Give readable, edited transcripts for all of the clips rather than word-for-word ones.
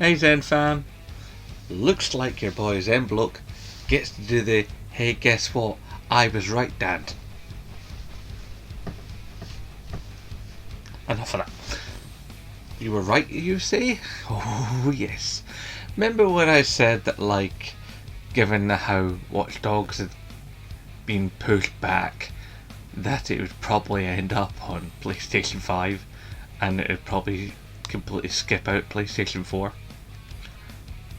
Hey Zen fam, looks like your boy Zenbloke gets to do the "hey guess what, I was right dad." Enough of that. You were right, you say? Oh yes. Remember when I said that, like, given how Watch Dogs had been pushed back, that it would probably end up on PlayStation 5 and it would probably completely skip out PlayStation 4?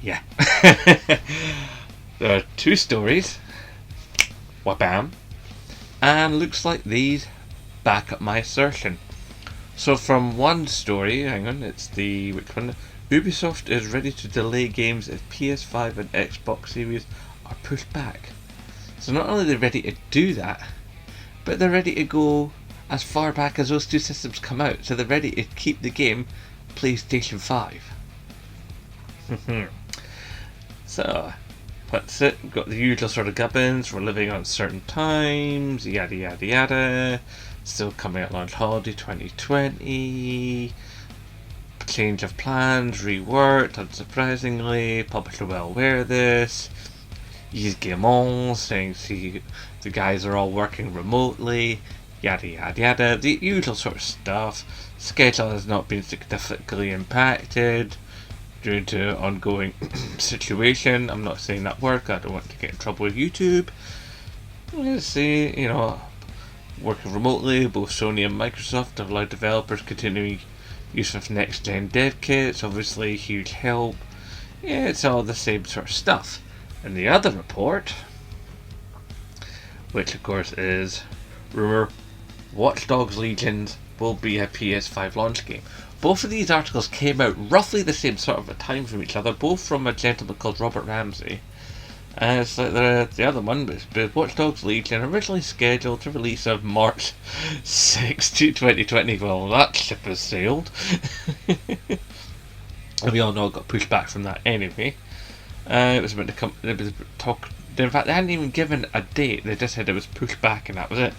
Yeah. There are two stories. Wabam. And looks like these back up my assertion. So from one story, hang on, it's the, which one? Ubisoft is ready to delay games if PS5 and Xbox Series are pushed back. So not only are they ready to do that, but they're ready to go as far back as those two systems come out. So they're ready to keep the game PlayStation 5. So, that's it. We've got the usual sort of gubbins. We're living on certain times, yada yada yada. Still coming at launch holiday 2020. Change of plans, reworked, unsurprisingly. Publisher well aware of this. Yves Guillemot saying, see, the guys are all working remotely. Yada yada yada. The usual sort of stuff. Schedule has not been significantly impacted due to ongoing situation. I'm not saying that word, I don't want to get in trouble with YouTube. Let's see, working remotely, both Sony and Microsoft have allowed developers continuing use of next gen dev kits, obviously huge help. Yeah, it's all the same sort of stuff. And the other report, which of course is rumour, Watch Dogs Legion will be a PS5 launch game. Both of these articles came out roughly the same sort of a time from each other, both from a gentleman called Robert Ramsey. It's like the other one was Watch Dogs Legion, originally scheduled to release on March 6, 2020. Well, that ship has sailed. And we all know it got pushed back from that anyway. It was meant to come. It was talk. In fact, they hadn't even given a date. They just said it was pushed back, and that was it.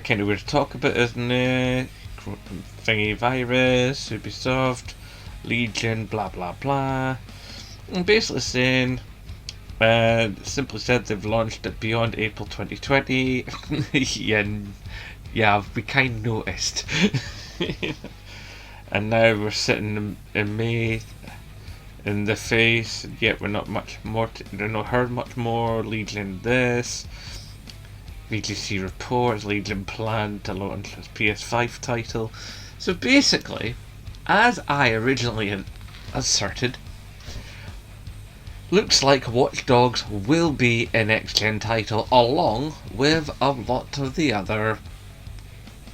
Kind of weird to talk about, isn't it? Thingy virus, Ubisoft, Legion, blah blah blah. And basically saying, simply said they've launched it beyond April 2020. yeah, we kind of noticed. And now we're sitting in May, in the face, yet we're not much more, heard much more. Legion this. VGC reports Legion planned to launch as PS5 title. So basically, as I originally asserted, looks like Watch Dogs will be a next-gen title along with a lot of the other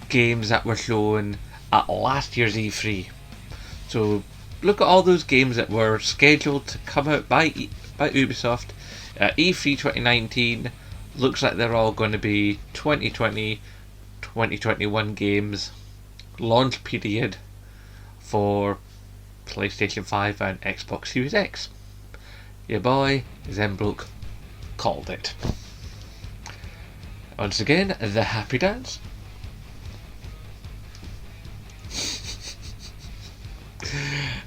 games that were shown at last year's E3. So look at all those games that were scheduled to come out by Ubisoft at E3 2019. Looks like they're all going to be 2020, 2021 games, launch period for PlayStation 5 and Xbox Series X. Your boy, Zenbloke, called it. Once again, the happy dance.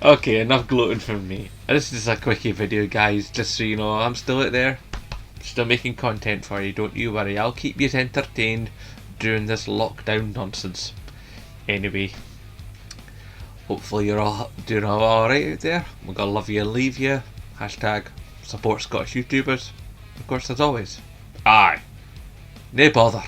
Okay, enough gloating from me. This is a quickie video, guys, just so you know, I'm still out there. Still making content for you, don't you worry. I'll keep you entertained during this lockdown nonsense. Anyway, hopefully you're all doing alright out there. We're gonna love you and leave you. Hashtag support Scottish YouTubers. Of course, as always, aye, no bother.